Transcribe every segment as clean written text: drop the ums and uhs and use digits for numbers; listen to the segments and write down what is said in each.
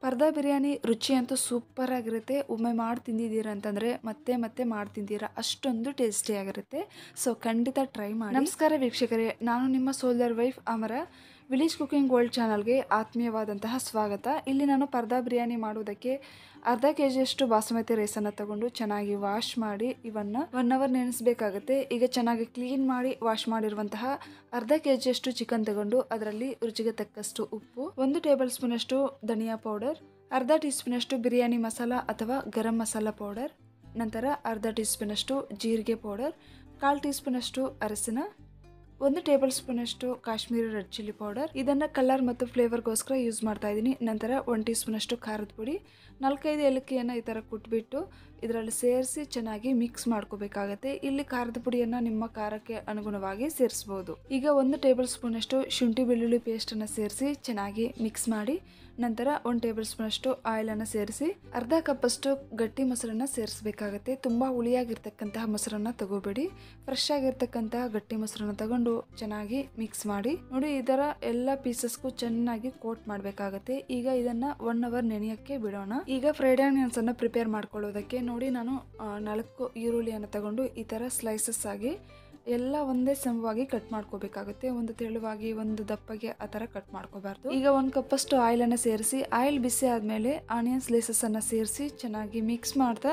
ಪರ್ದಾ ಬಿರಿಯಾನಿ ರುಚಿ ಅಂತೂ ಸೂಪರ್ ಆಗಿರುತ್ತೆ. ಒಮ್ಮೆ ಮಾಡಿ ತಿಂದಿದ್ದೀರಾ ಅಂತಂದರೆ ಮತ್ತೆ ಮತ್ತೆ ಮಾಡಿ ತಿಂತೀರಾ, ಅಷ್ಟೊಂದು ಟೇಸ್ಟಿಯಾಗಿರುತ್ತೆ. ಸೊ ಖಂಡಿತ ಟ್ರೈ ಮಾಡಿ. ನಮಸ್ಕಾರ ವೀಕ್ಷಕರೇ, ನಾನು ನಿಮ್ಮ ಸೋಲ್ಜರ್ ವೈಫ್ ಅಮರ. ವಿಲೇಜ್ ಕುಕಿಂಗ್ ಗೋಲ್ಡ್ ಚಾನಲ್ಗೆ ಆತ್ಮೀಯವಾದಂತಹ ಸ್ವಾಗತ. ಇಲ್ಲಿ ನಾನು ಪರ್ದಾ ಬಿರಿಯಾನಿ ಮಾಡೋದಕ್ಕೆ ಅರ್ಧ ಕೆಜಿಯಷ್ಟು ಬಾಸುಮತಿ ರೈಸನ್ನು ತಗೊಂಡು ಚೆನ್ನಾಗಿ ವಾಶ್ ಮಾಡಿ ಇವನ್ನು 1 ಅವರ್ ನೆನೆಸಬೇಕಾಗುತ್ತೆ. ಈಗ ಚೆನ್ನಾಗಿ ಕ್ಲೀನ್ ಮಾಡಿ ವಾಶ್ ಮಾಡಿರುವಂತಹ ಅರ್ಧ ಕೆಜಿಯಷ್ಟು ಚಿಕನ್ ತಗೊಂಡು ಅದರಲ್ಲಿ ರುಚಿಗೆ ತಕ್ಕಷ್ಟು ಉಪ್ಪು, 1 ಟೇಬಲ್ ಸ್ಪೂನ್ ಅಷ್ಟು ಧನಿಯಾ ಪೌಡರ್, ಅರ್ಧ ಟೀ ಸ್ಪೂನ್ ಅಷ್ಟು ಬಿರಿಯಾನಿ ಮಸಾಲ ಅಥವಾ ಗರಂ ಮಸಾಲ ಪೌಡರ್, ನಂತರ ಅರ್ಧ ಟೀ ಸ್ಪೂನ್ ಅಷ್ಟು ಜೀರಿಗೆ ಪೌಡರ್, 1/4 ಟೀ ಸ್ಪೂನ್ ಅಷ್ಟು ಅರಸಿನ, 1 ಟೇಬಲ್ ಸ್ಪೂನ್ ಅಷ್ಟು ಕಾಶ್ಮೀರಿ ರೆಡ್ ಚಿಲ್ಲಿ ಪೌಡರ್. ಇದನ್ನ ಕಲರ್ ಮತ್ತು ಫ್ಲೇವರ್ಗೋಸ್ಕರ ಯೂಸ್ ಮಾಡ್ತಾ ಇದ್ದೀನಿ. ನಂತರ 1 ಟೀ ಸ್ಪೂನ್ ಅಷ್ಟು ಖಾರದ ಪುಡಿ, 4-5 ಏಲಕ್ಕಿಯನ್ನು ಈ ಥರ ಕುಟ್ಬಿಟ್ಟು ಇದರಲ್ಲಿ ಸೇರಿಸಿ ಚೆನ್ನಾಗಿ ಮಿಕ್ಸ್ ಮಾಡ್ಕೋಬೇಕಾಗತ್ತೆ. ಇಲ್ಲಿ ಖಾರದ ಪುಡಿಯನ್ನು ನಿಮ್ಮ ಖಾರಕ್ಕೆ ಅನುಗುಣವಾಗಿ ಸೇರಿಸಬಹುದು. ಈಗ 1 ಟೇಬಲ್ ಸ್ಪೂನ್ ಅಷ್ಟು ಶುಂಠಿ ಬೆಳ್ಳುಳ್ಳಿ ಪೇಸ್ಟನ್ನು ಸೇರಿಸಿ ಚೆನ್ನಾಗಿ ಮಿಕ್ಸ್ ಮಾಡಿ ನಂತರ 1 ಟೇಬಲ್ ಸ್ಪೂನ್ ಅಷ್ಟು ಆಯಿಲನ್ನು ಸೇರಿಸಿ ಅರ್ಧ ಕಪ್ ಅಷ್ಟು ಗಟ್ಟಿ ಮೊಸರನ್ನ ಸೇರಿಸಬೇಕಾಗತ್ತೆ. ತುಂಬಾ ಹುಳಿಯಾಗಿರ್ತಕ್ಕಂತಹ ಮೊಸರನ್ನ ತಗೋಬೇಡಿ, ಫ್ರೆಶ್ ಆಗಿರ್ತಕ್ಕಂತಹ ಗಟ್ಟಿ ಮೊಸರನ್ನ ತಗೊಂಡು ಚೆನ್ನಾಗಿ ಮಿಕ್ಸ್ ಮಾಡಿ. ನೋಡಿ, ಈ ತರ ಎಲ್ಲ ಪೀಸಸ್ಗೂ ಚೆನ್ನಾಗಿ ಕೋಟ್ ಮಾಡಬೇಕಾಗತ್ತೆ. ಈಗ ಇದನ್ನ 1 ಅವರ್ ನೆನೆಯಕ್ಕೆ ಬಿಡೋಣ. ಈಗ ಫ್ರೈಡ್ ಆನಿಯನ್ಸ್ ಅನ್ನ ಪ್ರಿಪೇರ್ ಮಾಡ್ಕೊಳ್ಳೋದಕ್ಕೆ ನೋಡಿ, ನಾನು 4 ಈರುಳ್ಳಿಯನ್ನು ತಗೊಂಡು ಈ ತರ ಸ್ಲೈಸಸ್ ಆಗಿ ಎಲ್ಲ ಒಂದೇ ಸಮವಾಗಿ ಕಟ್ ಮಾಡ್ಕೋಬೇಕಾಗುತ್ತೆ. ಒಂದು ತೆಳುವಾಗಿ ಒಂದು ದಪ್ಪಗೆ ಆ ತರ ಕಟ್ ಮಾಡ್ಕೋಬಾರ್ದು. ಈಗ 1 ಕಪ್ ಅಷ್ಟು ಆಯಿಲ್ ಅನ್ನ ಸೇರಿಸಿ ಆಯಿಲ್ ಬಿಸಿ ಆದ್ಮೇಲೆ ಆನಿಯನ್ ಸ್ಲೈಸಸ್ ಅನ್ನ ಸೇರಿಸಿ ಚೆನ್ನಾಗಿ ಮಿಕ್ಸ್ ಮಾಡ್ತಾ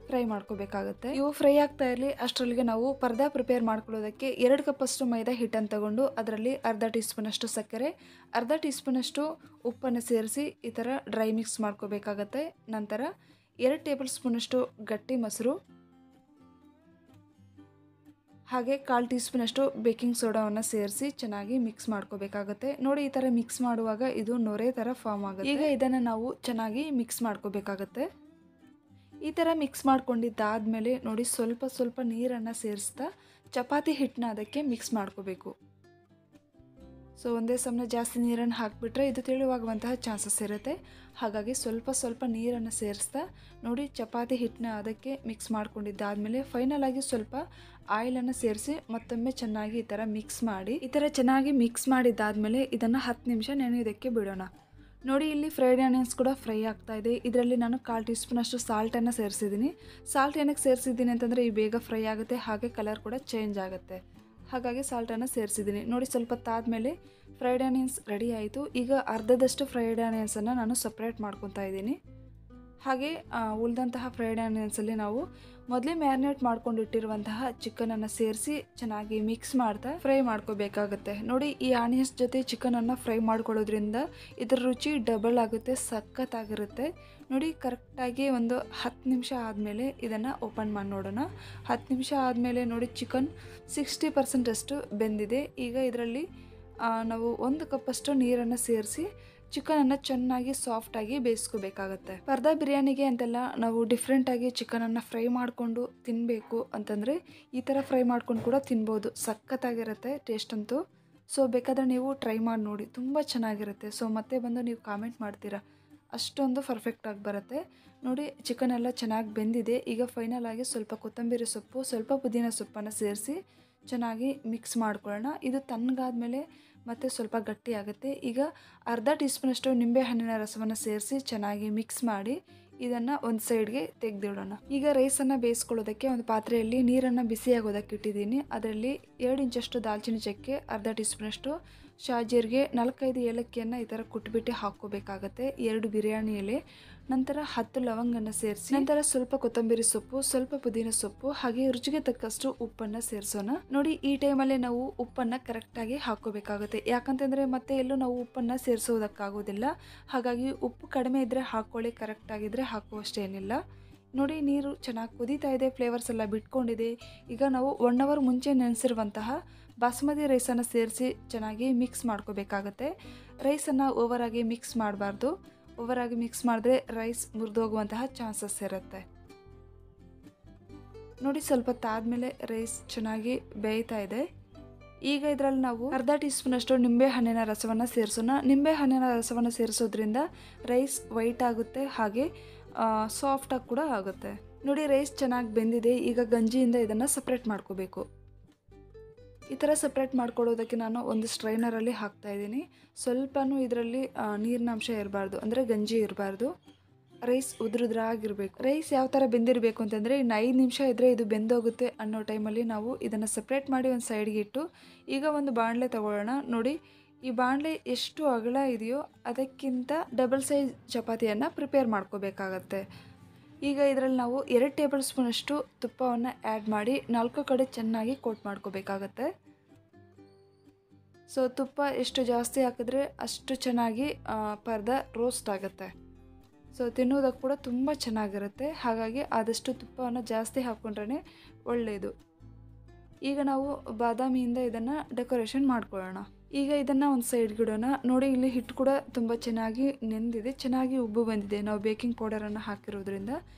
ಫ್ರೈ ಮಾಡ್ಕೋಬೇಕಾಗುತ್ತೆ. ಇವು ಫ್ರೈ ಆಗ್ತಾ ಇರಲಿ ಅಷ್ಟರಲ್ಲಿಗೆ ನಾವು ಪರ್ದಾ ಪ್ರಿಪೇರ್ ಮಾಡ್ಕೊಳ್ಳೋದಕ್ಕೆ 2 ಕಪ್ ಅಷ್ಟು ಮೈದಾ ಹಿಟ್ಟನ್ನು ತಗೊಂಡು ಅದರಲ್ಲಿ ಅರ್ಧ ಟೀ ಸ್ಪೂನ್ ಅಷ್ಟು ಸಕ್ಕರೆ, ಅರ್ಧ ಟೀ ಸ್ಪೂನ್ ಅಷ್ಟು ಉಪ್ಪನ್ನು ಸೇರಿಸಿ ಈ ತರ ಡ್ರೈ ಮಿಕ್ಸ್ ಮಾಡ್ಕೋಬೇಕಾಗತ್ತೆ. ನಂತರ 2 ಟೇಬಲ್ ಸ್ಪೂನ್ ಅಷ್ಟು ಗಟ್ಟಿ ಮೊಸರು ಹಾಗೆ 1/4 ಟೀ ಸ್ಪೂನ್ ಅಷ್ಟು ಬೇಕಿಂಗ್ ಸೋಡಾವನ್ನು ಸೇರಿಸಿ ಚೆನ್ನಾಗಿ ಮಿಕ್ಸ್ ಮಾಡ್ಕೋಬೇಕಾಗುತ್ತೆ. ನೋಡಿ, ಈ ತರ ಮಿಕ್ಸ್ ಮಾಡುವಾಗ ಇದು ನೊರೆ ತರ ಫಾರ್ಮ್ ಆಗುತ್ತೆ. ಈಗ ಇದನ್ನ ನಾವು ಚೆನ್ನಾಗಿ ಮಿಕ್ಸ್ ಮಾಡ್ಕೋಬೇಕಾಗತ್ತೆ. ಈ ತರ ಮಿಕ್ಸ್ ಮಾಡ್ಕೊಂಡಿದ್ದಾದ್ಮೇಲೆ ನೋಡಿ, ಸ್ವಲ್ಪ ಸ್ವಲ್ಪ ನೀರನ್ನ ಸೇರಿಸ್ತಾ ಚಪಾತಿ ಹಿಟ್ಟನ್ನ ಅದಕ್ಕೆ ಮಿಕ್ಸ್ ಮಾಡ್ಕೋಬೇಕು. ಸೊ ಒಂದೇ ಸಮನೆ ಜಾಸ್ತಿ ನೀರನ್ನು ಹಾಕಿಬಿಟ್ರೆ ಇದು ತೆಳುವಾಗುವಂತಹ ಚಾನ್ಸಸ್ ಇರುತ್ತೆ. ಹಾಗಾಗಿ ಸ್ವಲ್ಪ ಸ್ವಲ್ಪ ನೀರನ್ನು ಸೇರಿಸ್ತಾ ನೋಡಿ ಚಪಾತಿ ಹಿಟ್ಟನ್ನ ಅದಕ್ಕೆ ಮಿಕ್ಸ್ ಮಾಡ್ಕೊಂಡಿದ್ದಾದ್ಮೇಲೆ ಫೈನಲ್ ಆಗಿ ಸ್ವಲ್ಪ ಆಯಿಲನ್ನು ಸೇರಿಸಿ ಮತ್ತೊಮ್ಮೆ ಚೆನ್ನಾಗಿ ಈ ಥರ ಮಿಕ್ಸ್ ಮಾಡಿ ಈ ಥರ ಚೆನ್ನಾಗಿ ಮಿಕ್ಸ್ ಮಾಡಿದ್ದಾದ್ಮೇಲೆ ಇದನ್ನು 10 ನಿಮಿಷ ನೆನೆಯೋದಕ್ಕೆ ಬಿಡೋಣ. ನೋಡಿ, ಇಲ್ಲಿ ಫ್ರೈಡ್ ಆನಿಯನ್ಸ್ ಕೂಡ ಫ್ರೈ ಆಗ್ತಾ ಇದೆ. ಇದರಲ್ಲಿ ನಾನು 1/4 ಟೀ ಸ್ಪೂನ್ ಅಷ್ಟು ಸಾಲ್ಟನ್ನು ಸೇರಿಸಿದ್ದೀನಿ. ಸಾಲ್ಟ್ ಏನಕ್ಕೆ ಸೇರಿಸಿದ್ದೀನಿ ಅಂತಂದರೆ ಈ ಬೇಗ ಫ್ರೈ ಆಗುತ್ತೆ, ಹಾಗೆ ಕಲರ್ ಕೂಡ ಚೇಂಜ್ ಆಗುತ್ತೆ. ಹಾಗಾಗಿ ಸಾಲ್ಟನ್ನು ಸೇರಿಸಿದ್ದೀನಿ. ನೋಡಿ, ಸ್ವಲ್ಪ ತಾದ್ಮೇಲೆ ಫ್ರೈಡ್ ಆನಿಯನ್ಸ್ ರೆಡಿ ಆಯಿತು. ಈಗ ಅರ್ಧದಷ್ಟು ಫ್ರೈಡ್ ಆನಿಯನ್ಸನ್ನು ನಾನು ಸಪ್ರೇಟ್ ಮಾಡ್ಕೊತಾ ಇದ್ದೀನಿ. ಹಾಗೆ ಉಳಿದಂತಹ ಫ್ರೈಡ್ ಆನಿಯನ್ಸಲ್ಲಿ ನಾವು ಮೊದಲೇ ಮ್ಯಾರಿನೇಟ್ ಮಾಡ್ಕೊಂಡು ಇಟ್ಟಿರುವಂತಹ ಚಿಕನನ್ನು ಸೇರಿಸಿ ಚೆನ್ನಾಗಿ ಮಿಕ್ಸ್ ಮಾಡ್ತಾ ಫ್ರೈ ಮಾಡ್ಕೋಬೇಕಾಗುತ್ತೆ. ನೋಡಿ, ಈ ಆನಿಯನ್ಸ್ ಜೊತೆ ಚಿಕನನ್ನು ಫ್ರೈ ಮಾಡ್ಕೊಳ್ಳೋದ್ರಿಂದ ಇದರ ರುಚಿ ಡಬಲ್ ಆಗುತ್ತೆ, ಸಖತ್ತಾಗಿರುತ್ತೆ. ನೋಡಿ, ಕರೆಕ್ಟಾಗಿ ಒಂದು 10 ನಿಮಿಷ ಆದಮೇಲೆ ಇದನ್ನು ಓಪನ್ ಮಾಡಿ ನೋಡೋಣ. 10 ನಿಮಿಷ ಆದಮೇಲೆ ನೋಡಿ, ಚಿಕನ್ 60% ಅಷ್ಟು ಬೆಂದಿದೆ. ಈಗ ಇದರಲ್ಲಿ ನಾವು 1 ಕಪ್ ಅಷ್ಟು ನೀರನ್ನು ಸೇರಿಸಿ ಚಿಕನನ್ನು ಚೆನ್ನಾಗಿ ಸಾಫ್ಟಾಗಿ ಬೇಯಿಸ್ಕೋಬೇಕಾಗತ್ತೆ. ಪರ್ದಾ ಬಿರಿಯಾನಿಗೆ ಅಂತೆಲ್ಲ ನಾವು ಡಿಫ್ರೆಂಟಾಗಿ ಚಿಕನನ್ನು ಫ್ರೈ ಮಾಡಿಕೊಂಡು ತಿನ್ನಬೇಕು ಅಂತಂದರೆ ಈ ಥರ ಫ್ರೈ ಮಾಡ್ಕೊಂಡು ಕೂಡ ತಿನ್ಬೋದು. ಸಖತ್ತಾಗಿರುತ್ತೆ ಟೇಸ್ಟ್ ಅಂತೂ. ಸೊ ಬೇಕಾದರೆ ನೀವು ಟ್ರೈ ಮಾಡಿ ನೋಡಿ, ತುಂಬ ಚೆನ್ನಾಗಿರುತ್ತೆ. ಸೊ ಮತ್ತೆ ಬಂದು ನೀವು ಕಾಮೆಂಟ್ ಮಾಡ್ತೀರಾ, ಅಷ್ಟೊಂದು ಪರ್ಫೆಕ್ಟಾಗಿ ಬರುತ್ತೆ. ನೋಡಿ, ಚಿಕನ್ ಎಲ್ಲ ಚೆನ್ನಾಗಿ ಬೆಂದಿದೆ. ಈಗ ಫೈನಲ್ ಆಗಿ ಸ್ವಲ್ಪ ಕೊತ್ತಂಬರಿ ಸೊಪ್ಪು, ಸ್ವಲ್ಪ ಪುದೀನ ಸೊಪ್ಪನ್ನು ಸೇರಿಸಿ ಚೆನ್ನಾಗಿ ಮಿಕ್ಸ್ ಮಾಡ್ಕೊಳ್ಳೋಣ. ಇದು ತಣ್ಣಗಾದ್ಮೇಲೆ ಮತ್ತೆ ಸ್ವಲ್ಪ ಗಟ್ಟಿ ಆಗುತ್ತೆ. ಈಗ ಅರ್ಧ ಟೀ ಸ್ಪೂನ್ ಅಷ್ಟು ನಿಂಬೆ ಹಣ್ಣಿನ ರಸವನ್ನು ಸೇರಿಸಿ ಚೆನ್ನಾಗಿ ಮಿಕ್ಸ್ ಮಾಡಿ ಇದನ್ನು ಒಂದು ಸೈಡ್ಗೆ ತೆಗೆದಿಡೋಣ. ಈಗ ರೈಸನ್ನು ಬೇಯಿಸ್ಕೊಳ್ಳೋದಕ್ಕೆ ಒಂದು ಪಾತ್ರೆಯಲ್ಲಿ ನೀರನ್ನು ಬಿಸಿಯಾಗೋದಕ್ಕೆ ಇಟ್ಟಿದ್ದೀನಿ. ಅದರಲ್ಲಿ 2 ಇಂಚಷ್ಟು ದಾಲ್ಚಿನ್ನಿ ಚಕ್ಕೆ, ಅರ್ಧ ಟೀ ಸ್ಪೂನ್ ಅಷ್ಟು ಶಾಜೀರಿಗೆ, 4-5 ಏಲಕ್ಕಿಯನ್ನು ಈ ಥರ ಕುಟ್ಬಿಟ್ಟು ಹಾಕ್ಕೋಬೇಕಾಗತ್ತೆ, 2 ಬಿರಿಯಾನಿ ಎಲೆ, ನಂತರ 10 ಲವಂಗನ್ನು ಸೇರಿಸಿ ನಂತರ ಸ್ವಲ್ಪ ಕೊತ್ತಂಬರಿ ಸೊಪ್ಪು, ಸ್ವಲ್ಪ ಪುದೀನ ಸೊಪ್ಪು ಹಾಗೆ ರುಚಿಗೆ ತಕ್ಕಷ್ಟು ಉಪ್ಪನ್ನು ಸೇರಿಸೋಣ. ನೋಡಿ, ಈ ಟೈಮಲ್ಲಿ ನಾವು ಉಪ್ಪನ್ನು ಕರೆಕ್ಟಾಗಿ ಹಾಕ್ಕೋಬೇಕಾಗುತ್ತೆ. ಯಾಕಂತಂದರೆ ಮತ್ತೆ ಎಲ್ಲೂ ನಾವು ಉಪ್ಪನ್ನು ಸೇರಿಸೋದಕ್ಕಾಗೋದಿಲ್ಲ. ಹಾಗಾಗಿ ಉಪ್ಪು ಕಡಿಮೆ ಇದ್ದರೆ ಹಾಕ್ಕೊಳ್ಳಿ, ಕರೆಕ್ಟಾಗಿದ್ದರೆ ಹಾಕುವಷ್ಟೇನಿಲ್ಲ. ನೋಡಿ, ನೀರು ಚೆನ್ನಾಗಿ ಕುದೀತಾ ಇದೆ, ಫ್ಲೇವರ್ಸ್ ಎಲ್ಲ ಬಿಟ್ಕೊಂಡಿದೆ. ಈಗ ನಾವು 1 ಅವರ್ ಮುಂಚೆ ನೆನೆಸಿರುವಂತಹ ಬಾಸುಮತಿ ರೈಸನ್ನು ಸೇರಿಸಿ ಚೆನ್ನಾಗಿ ಮಿಕ್ಸ್ ಮಾಡ್ಕೋಬೇಕಾಗತ್ತೆ. ರೈಸನ್ನು ಓವರಾಗಿ ಮಿಕ್ಸ್ ಮಾಡಬಾರ್ದು. ಓವರಾಗಿ ಮಿಕ್ಸ್ ಮಾಡಿದ್ರೆ ರೈಸ್ ಮುರಿದೋಗುವಂತಹ ಚಾನ್ಸಸ್ ಇರುತ್ತೆ. ನೋಡಿ, ಸ್ವಲ್ಪ ತಾದ್ಮೇಲೆ ರೈಸ್ ಚೆನ್ನಾಗಿ ಬೇಯ್ತಾ ಇದೆ. ಈಗ ಇದರಲ್ಲಿ ನಾವು ಅರ್ಧ ಟೀ ಸ್ಪೂನ್ ಅಷ್ಟು ನಿಂಬೆ ಹಣ್ಣಿನ ರಸವನ್ನು ಸೇರಿಸೋಣ. ನಿಂಬೆ ಹಣ್ಣಿನ ರಸವನ್ನು ಸೇರಿಸೋದ್ರಿಂದ ರೈಸ್ ವೈಟ್ ಆಗುತ್ತೆ, ಹಾಗೆ ಸಾಫ್ಟಾಗಿ ಕೂಡ ಆಗುತ್ತೆ. ನೋಡಿ, ರೈಸ್ ಚೆನ್ನಾಗಿ ಬೆಂದಿದೆ. ಈಗ ಗಂಜಿಯಿಂದ ಇದನ್ನು ಸಪ್ರೇಟ್ ಮಾಡ್ಕೋಬೇಕು. ಈ ಥರ ಸಪ್ರೇಟ್ ಮಾಡ್ಕೊಳ್ಳೋದಕ್ಕೆ ನಾನು ಒಂದು ಸ್ಟ್ರೈನರಲ್ಲಿ ಹಾಕ್ತಾಯಿದ್ದೀನಿ. ಸ್ವಲ್ಪನೂ ಇದರಲ್ಲಿ ನೀರಿನ ಅಂಶ ಇರಬಾರ್ದು, ಅಂದರೆ ಗಂಜಿ ಇರಬಾರ್ದು. ರೈಸ್ ಉದುರುದ್ರಾಗಿರಬೇಕು. ರೈಸ್ ಯಾವ ಥರ ಬೆಂದಿರಬೇಕು ಅಂತಂದರೆ ಇನ್ನು 5 ನಿಮಿಷ ಇದ್ದರೆ ಇದು ಬೆಂದೋಗುತ್ತೆ ಅನ್ನೋ ಟೈಮಲ್ಲಿ ನಾವು ಇದನ್ನು ಸಪ್ರೇಟ್ ಮಾಡಿ ಒಂದು ಸೈಡ್ಗೆ ಇಟ್ಟು ಈಗ ಒಂದು ಬಾಣಲೆ ತಗೊಳ್ಳೋಣ. ನೋಡಿ, ಈ ಬಾಣಲೆ ಎಷ್ಟು ಅಗಲ ಇದೆಯೋ ಅದಕ್ಕಿಂತ ಡಬಲ್ ಸೈಜ್ ಚಪಾತಿಯನ್ನು ಪ್ರಿಪೇರ್ ಮಾಡ್ಕೋಬೇಕಾಗತ್ತೆ. ಈಗ ಇದರಲ್ಲಿ ನಾವು 2 ಟೇಬಲ್ ಸ್ಪೂನಷ್ಟು ತುಪ್ಪವನ್ನು ಆ್ಯಡ್ ಮಾಡಿ 4 ಕಡೆ ಚೆನ್ನಾಗಿ ಕೋಟ್ ಮಾಡ್ಕೋಬೇಕಾಗತ್ತೆ. ಸೊ ತುಪ್ಪ ಎಷ್ಟು ಜಾಸ್ತಿ ಹಾಕಿದ್ರೆ ಅಷ್ಟು ಚೆನ್ನಾಗಿ ಪರ್ದ ರೋಸ್ಟ್ ಆಗುತ್ತೆ. ಸೊ ತಿನ್ನೋದಕ್ಕೆ ಕೂಡ ತುಂಬ ಚೆನ್ನಾಗಿರುತ್ತೆ. ಹಾಗಾಗಿ ಆದಷ್ಟು ತುಪ್ಪವನ್ನು ಜಾಸ್ತಿ ಹಾಕ್ಕೊಂಡ್ರೆ ಒಳ್ಳೆಯದು. ಈಗ ನಾವು ಬಾದಾಮಿಯಿಂದ ಇದನ್ನು ಡೆಕೋರೇಷನ್ ಮಾಡ್ಕೊಳ್ಳೋಣ. ಈಗ ಇದನ್ನು ಒಂದು ಸೈಡ್ಗೆ ಇಡೋಣ. ನೋಡಿ, ಇಲ್ಲಿ ಹಿಟ್ಟು ಕೂಡ ತುಂಬ ಚೆನ್ನಾಗಿ ನೆಂದಿದೆ, ಚೆನ್ನಾಗಿ ಉಬ್ಬಿ ಬಂದಿದೆ. ನಾವು ಬೇಕಿಂಗ್ ಪೌಡರನ್ನು ಹಾಕಿರೋದ್ರಿಂದ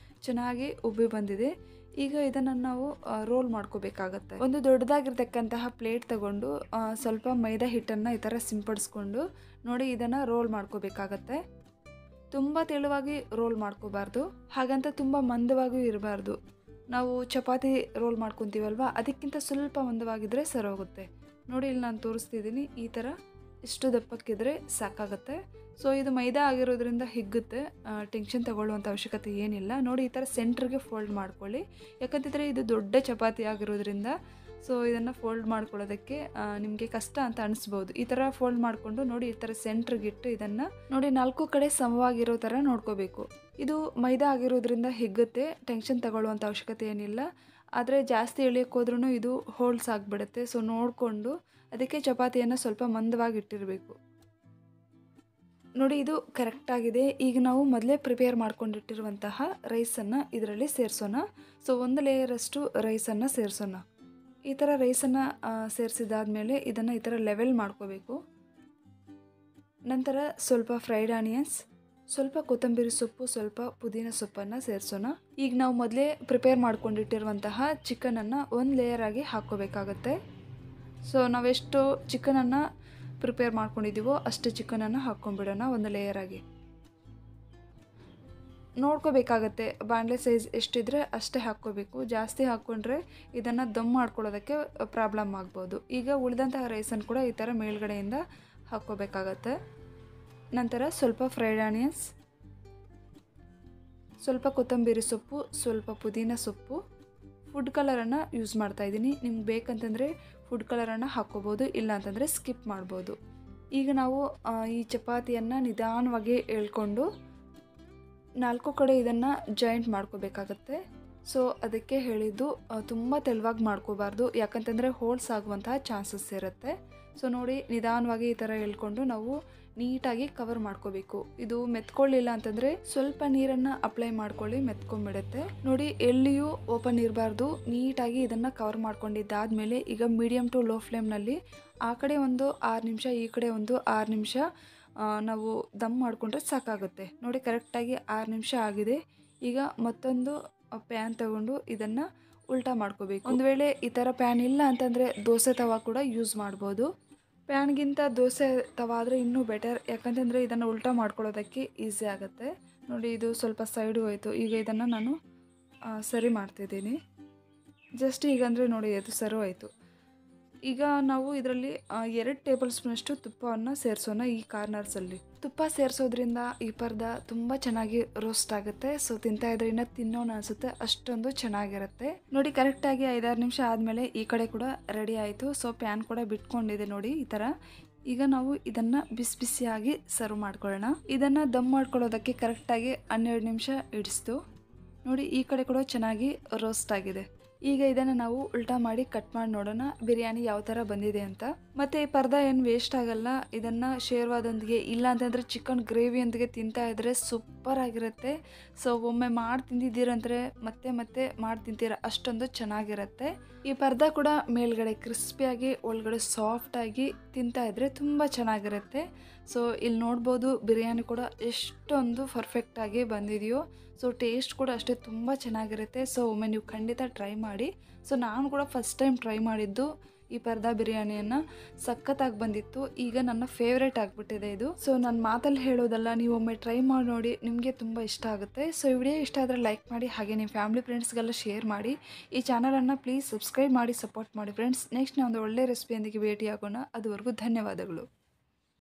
ಚೆನ್ನಾಗಿ ಉಬ್ಬಿ ಬಂದಿದೆ. ಈಗ ಇದನ್ನು ನಾವು ರೋಲ್ ಮಾಡ್ಕೋಬೇಕಾಗತ್ತೆ. ಒಂದು ದೊಡ್ಡದಾಗಿರ್ತಕ್ಕಂತಹ ಪ್ಲೇಟ್ ತಗೊಂಡು ಸ್ವಲ್ಪ ಮೈದಾ ಹಿಟ್ಟನ್ನು ಈ ಥರ ಸಿಂಪಡಿಸ್ಕೊಂಡು ನೋಡಿ ಇದನ್ನು ರೋಲ್ ಮಾಡ್ಕೋಬೇಕಾಗತ್ತೆ. ತುಂಬ ತೆಳುವಾಗಿ ರೋಲ್ ಮಾಡ್ಕೋಬಾರ್ದು, ಹಾಗಂತ ತುಂಬ ಮಂದವಾಗಿಯೂ ಇರಬಾರ್ದು. ನಾವು ಚಪಾತಿ ರೋಲ್ ಮಾಡ್ಕೊತೀವಲ್ವ, ಅದಕ್ಕಿಂತ ಸ್ವಲ್ಪ ಮಂದವಾಗಿದ್ದರೆ ಸರೋಗುತ್ತೆ. ನೋಡಿ, ಇಲ್ಲಿ ನಾನು ತೋರಿಸ್ತಿದ್ದೀನಿ. ಈ ಥರ ಇಷ್ಟು ದಪ್ಪಕ್ಕಿದ್ರೆ ಸಾಕಾಗುತ್ತೆ. ಸೊ ಇದು ಮೈದಾ ಆಗಿರೋದ್ರಿಂದ ಹಿಗ್ಗುತ್ತೆ, ಟೆನ್ಷನ್ ತಗೊಳ್ಳುವಂಥ ಅವಶ್ಯಕತೆ ಏನಿಲ್ಲ. ನೋಡಿ, ಈ ಥರ ಸೆಂಟ್ರಿಗೆ ಫೋಲ್ಡ್ ಮಾಡ್ಕೊಳ್ಳಿ. ಯಾಕಂತಿದ್ರೆ ಇದು ದೊಡ್ಡ ಚಪಾತಿ ಆಗಿರೋದ್ರಿಂದ ಸೊ ಇದನ್ನು ಫೋಲ್ಡ್ ಮಾಡ್ಕೊಳ್ಳೋದಕ್ಕೆ ನಿಮಗೆ ಕಷ್ಟ ಅಂತ ಅನಿಸ್ಬೋದು. ಈ ಥರ ಫೋಲ್ಡ್ ಮಾಡಿಕೊಂಡು ನೋಡಿ, ಈ ಥರ ಸೆಂಟ್ರಿಗಿಟ್ಟು ಇದನ್ನು ನೋಡಿ 4 ಕಡೆ ಸಮವಾಗಿರೋ ಥರ ನೋಡ್ಕೋಬೇಕು. ಇದು ಮೈದಾ ಆಗಿರೋದ್ರಿಂದ ಹಿಗ್ಗುತ್ತೆ, ಟೆನ್ಷನ್ ತಗೊಳ್ಳುವಂಥ ಅವಶ್ಯಕತೆ ಏನಿಲ್ಲ. ಆದರೆ ಜಾಸ್ತಿ ಎಳಿಯೋಕ್ಕೆ ಹೋದ್ರೂ ಇದು ಹೋಲ್ಸ್ ಆಗಿಬಿಡುತ್ತೆ. ಸೊ ನೋಡಿಕೊಂಡು ಅದಕ್ಕೆ ಚಪಾತಿಯನ್ನು ಸ್ವಲ್ಪ ಮಂದವಾಗಿ ಇಟ್ಟಿರಬೇಕು. ನೋಡಿ, ಇದು ಕರೆಕ್ಟಾಗಿದೆ. ಈಗ ನಾವು ಮೊದಲೇ ಪ್ರಿಪೇರ್ ಮಾಡ್ಕೊಂಡಿಟ್ಟಿರುವಂತಹ ರೈಸನ್ನು ಇದರಲ್ಲಿ ಸೇರಿಸೋಣ. ಸೊ 1 ಲೇಯರಷ್ಟು ರೈಸನ್ನು ಸೇರಿಸೋಣ. ಈ ಥರ ರೈಸನ್ನು ಸೇರಿಸಿದಾದ್ಮೇಲೆ ಇದನ್ನು ಈ ಥರ ಲೆವೆಲ್ ಮಾಡ್ಕೋಬೇಕು. ನಂತರ ಸ್ವಲ್ಪ ಫ್ರೈಡ್ ಆನಿಯನ್ಸ್, ಸ್ವಲ್ಪ ಕೊತ್ತಂಬರಿ ಸೊಪ್ಪು, ಸ್ವಲ್ಪ ಪುದೀನ ಸೊಪ್ಪನ್ನು ಸೇರಿಸೋಣ. ಈಗ ನಾವು ಮೊದಲೇ ಪ್ರಿಪೇರ್ ಮಾಡ್ಕೊಂಡಿಟ್ಟಿರುವಂತಹ ಚಿಕನನ್ನು 1 ಲೇಯರ್ ಆಗಿ ಹಾಕ್ಕೋಬೇಕಾಗತ್ತೆ. ಸೊ ನಾವೆಷ್ಟು ಚಿಕನನ್ನು ಪ್ರಿಪೇರ್ ಮಾಡ್ಕೊಂಡಿದ್ದೀವೋ ಅಷ್ಟು ಚಿಕನನ್ನು ಹಾಕ್ಕೊಂಡ್ಬಿಡೋಣ 1 ಲೇಯರ್ ಆಗಿ. ನೋಡ್ಕೋಬೇಕಾಗತ್ತೆ, ಬಾಣಲೆ ಸೈಜ್ ಎಷ್ಟಿದ್ರೆ ಅಷ್ಟೇ ಹಾಕ್ಕೋಬೇಕು. ಜಾಸ್ತಿ ಹಾಕ್ಕೊಂಡ್ರೆ ಇದನ್ನು ದಮ್ ಮಾಡ್ಕೊಳ್ಳೋದಕ್ಕೆ ಪ್ರಾಬ್ಲಮ್ ಆಗ್ಬೋದು. ಈಗ ಉಳಿದಂತಹ ರೈಸನ್ನು ಕೂಡ ಈ ಥರ ಮೇಲ್ಗಡೆಯಿಂದ ಹಾಕ್ಕೋಬೇಕಾಗತ್ತೆ. ನಂತರ ಸ್ವಲ್ಪ ಫ್ರೈಡ್ ಆನಿಯನ್ಸ್, ಸ್ವಲ್ಪ ಕೊತ್ತಂಬರಿ ಸೊಪ್ಪು, ಸ್ವಲ್ಪ ಪುದೀನ ಸೊಪ್ಪು, ಫುಡ್ ಕಲರನ್ನು ಯೂಸ್ ಮಾಡ್ತಾಯಿದ್ದೀನಿ. ನಿಮ್ಗೆ ಬೇಕಂತಂದರೆ ಫುಡ್ ಕಲರನ್ನು ಹಾಕ್ಕೋಬೋದು, ಇಲ್ಲ ಅಂತಂದರೆ ಸ್ಕಿಪ್ ಮಾಡ್ಬೋದು. ಈಗ ನಾವು ಈ ಚಪಾತಿಯನ್ನು ನಿಧಾನವಾಗಿ ಎಳ್ಕೊಂಡು 4 ಕಡೆ ಇದನ್ನು ಜಾಯಿಂಟ್ ಮಾಡ್ಕೋಬೇಕಾಗತ್ತೆ. ಸೊ ಅದಕ್ಕೆ ಹೇಳಿದ್ದು ತುಂಬ ತೆಳುವಾಗಿ ಮಾಡ್ಕೋಬಾರ್ದು, ಯಾಕಂತಂದರೆ ಹೋಲ್ಸ್ ಆಗುವಂತಹ ಚಾನ್ಸಸ್ ಇರುತ್ತೆ. ಸೊ ನೋಡಿ, ನಿಧಾನವಾಗಿ ಈ ಥರ ಎಳ್ಕೊಂಡು ನಾವು ನೀಟಾಗಿ ಕವರ್ ಮಾಡ್ಕೋಬೇಕು. ಇದು ಮೆತ್ಕೊಳ್ಳಿಲ್ಲ ಅಂತಂದರೆ ಸ್ವಲ್ಪ ನೀರನ್ನು ಅಪ್ಲೈ ಮಾಡ್ಕೊಳ್ಳಿ, ಮೆತ್ಕೊಂಡ್ಬಿಡುತ್ತೆ. ನೋಡಿ, ಎಲ್ಲಿಯೂ ಓಪನ್ ಇರಬಾರ್ದು. ನೀಟಾಗಿ ಇದನ್ನು ಕವರ್ ಮಾಡ್ಕೊಂಡಿದ್ದಾದಮೇಲೆ ಈಗ ಮೀಡಿಯಮ್ ಟು ಲೋ ಫ್ಲೇಮ್ನಲ್ಲಿ ಆ ಕಡೆ ಒಂದು 6 ನಿಮಿಷ, ಈ ಕಡೆ ಒಂದು 6 ನಿಮಿಷ ನಾವು ದಮ್ ಮಾಡಿಕೊಂಡ್ರೆ ಸಾಕಾಗುತ್ತೆ. ನೋಡಿ, ಕರೆಕ್ಟಾಗಿ 6 ನಿಮಿಷ ಆಗಿದೆ. ಈಗ ಮತ್ತೊಂದು ಪ್ಯಾನ್ ತಗೊಂಡು ಇದನ್ನು ಉಲ್ಟಾ ಮಾಡ್ಕೋಬೇಕು. ಒಂದು ವೇಳೆ ಈ ಥರ ಪ್ಯಾನ್ ಇಲ್ಲ ಅಂತಂದರೆ ದೋಸೆ ತವಾ ಕೂಡ ಯೂಸ್ ಮಾಡ್ಬೋದು. ಪ್ಯಾನ್ಗಿಂತ ದೋಸೆ ತವಾ ಆದರೆ ಇನ್ನೂ ಬೆಟರ್, ಯಾಕಂತಂದರೆ ಇದನ್ನು ಉಲ್ಟಾ ಮಾಡ್ಕೊಳ್ಳೋದಕ್ಕೆ ಈಸಿ ಆಗುತ್ತೆ. ನೋಡಿ, ಇದು ಸ್ವಲ್ಪ ಸೈಡು ಹೋಯಿತು. ಈಗ ಇದನ್ನು ನಾನು ಸರಿ ಮಾಡ್ತಿದ್ದೀನಿ. ಜಸ್ಟ್ ಈಗಂದರೆ ನೋಡಿ, ಅದು ಸರಿ ಹೋಯಿತು. ಈಗ ನಾವು ಇದರಲ್ಲಿ 2 ಟೇಬಲ್ ಸ್ಪೂನಷ್ಟು ತುಪ್ಪವನ್ನು ಸೇರಿಸೋಣ. ಈ ಕಾರ್ನರ್ಸಲ್ಲಿ ತುಪ್ಪ ಸೇರಿಸೋದ್ರಿಂದ ಈ ಪರ್ದ ತುಂಬ ಚೆನ್ನಾಗಿ ರೋಸ್ಟ್ ಆಗುತ್ತೆ. ಸೊ ತಿಂತಾ ಇದ್ರೆ ಇನ್ನೂ ತಿನ್ನೋಣ ಅನಿಸುತ್ತೆ, ಅಷ್ಟೊಂದು ಚೆನ್ನಾಗಿರುತ್ತೆ. ನೋಡಿ, ಕರೆಕ್ಟಾಗಿ 5-6 ನಿಮಿಷ ಆದಮೇಲೆ ಈ ಕಡೆ ಕೂಡ ರೆಡಿ ಆಯಿತು. ಸೊ ಪ್ಯಾನ್ ಕೂಡ ಬಿಟ್ಕೊಂಡಿದೆ ನೋಡಿ ಈ ಥರ. ಈಗ ನಾವು ಇದನ್ನು ಬಿಸಿ ಬಿಸಿಯಾಗಿ ಸರ್ವ್ ಮಾಡ್ಕೊಳ್ಳೋಣ. ಇದನ್ನು ದಮ್ ಮಾಡ್ಕೊಳ್ಳೋದಕ್ಕೆ ಕರೆಕ್ಟಾಗಿ 12 ನಿಮಿಷ ಹಿಡಿಸ್ತು. ನೋಡಿ, ಈ ಕಡೆ ಕೂಡ ಚೆನ್ನಾಗಿ ರೋಸ್ಟ್ ಆಗಿದೆ. ಈಗ ಇದನ್ನು ನಾವು ಉಲ್ಟಾ ಮಾಡಿ ಕಟ್ ಮಾಡಿ ನೋಡೋಣ ಬಿರಿಯಾನಿ ಯಾವ ಥರ ಬಂದಿದೆ ಅಂತ. ಮತ್ತು ಈ ಪರ್ದ ಏನು ವೇಸ್ಟ್ ಆಗಲ್ಲ. ಇದನ್ನು ಶೇರ್ವಾದೊಂದಿಗೆ, ಇಲ್ಲ ಅಂತಂದರೆ ಚಿಕನ್ ಗ್ರೇವಿಯೊಂದಿಗೆ ತಿಂತಾ ಇದ್ದರೆ ಸೂಪರ್ ಆಗಿರುತ್ತೆ. ಸೊ ಒಮ್ಮೆ ಮಾಡಿ ತಿಂದಿದ್ದೀರಂದರೆ ಮತ್ತೆ ಮತ್ತೆ ಮಾಡಿ ತಿಂತೀರ, ಅಷ್ಟೊಂದು ಚೆನ್ನಾಗಿರುತ್ತೆ. ಈ ಪರ್ದ ಕೂಡ ಮೇಲ್ಗಡೆ ಕ್ರಿಸ್ಪಿಯಾಗಿ, ಒಳಗಡೆ ಸಾಫ್ಟಾಗಿ ತಿಂತಾ ಇದ್ದರೆ ತುಂಬ ಚೆನ್ನಾಗಿರುತ್ತೆ. ಸೊ ಇಲ್ಲಿ ನೋಡ್ಬೋದು ಬಿರಿಯಾನಿ ಕೂಡ ಎಷ್ಟೊಂದು ಪರ್ಫೆಕ್ಟಾಗಿ ಬಂದಿದೆಯೋ. ಸೊ ಟೇಸ್ಟ್ ಕೂಡ ಅಷ್ಟೇ ತುಂಬ ಚೆನ್ನಾಗಿರುತ್ತೆ. ಸೊ ಒಮ್ಮೆ ನೀವು ಖಂಡಿತ ಟ್ರೈ ಮಾಡಿ. ಸೊ ನಾನು ಕೂಡ ಫಸ್ಟ್ ಟೈಮ್ ಟ್ರೈ ಮಾಡಿದ್ದು ಈ ಪರ್ದಾ ಬಿರಿಯಾನಿಯನ್ನು ಸಖತ್ತಾಗಿ ಬಂದಿತ್ತು. ಈಗ ನನ್ನ ಫೇವ್ರೇಟ್ ಆಗಿಬಿಟ್ಟಿದೆ ಇದು. ಸೊ ನನ್ನ ಮಾತಲ್ಲಿ ಹೇಳೋದಲ್ಲ, ನೀವು ಒಮ್ಮೆ ಟ್ರೈ ಮಾಡಿ ನೋಡಿ, ನಿಮಗೆ ತುಂಬ ಇಷ್ಟ ಆಗುತ್ತೆ. ಸೊ ಈ ವಿಡಿಯೋ ಇಷ್ಟ ಆದರೆ ಲೈಕ್ ಮಾಡಿ, ಹಾಗೆ ನಿಮ್ಮ ಫ್ಯಾಮಿಲಿ ಫ್ರೆಂಡ್ಸ್ಗೆಲ್ಲ ಶೇರ್ ಮಾಡಿ. ಈ ಚಾನಲನ್ನು ಪ್ಲೀಸ್ ಸಬ್ಸ್ಕ್ರೈಬ್ ಮಾಡಿ ಸಪೋರ್ಟ್ ಮಾಡಿ ಫ್ರೆಂಡ್ಸ್. ನೆಕ್ಸ್ಟ್ ನಾನು ಒಂದು ಒಳ್ಳೆ ರೆಸಿಪಿಯೊಂದಿಗೆ ಭೇಟಿಯಾಗೋಣ. ಅದುವರೆಗೂ ಧನ್ಯವಾದಗಳು.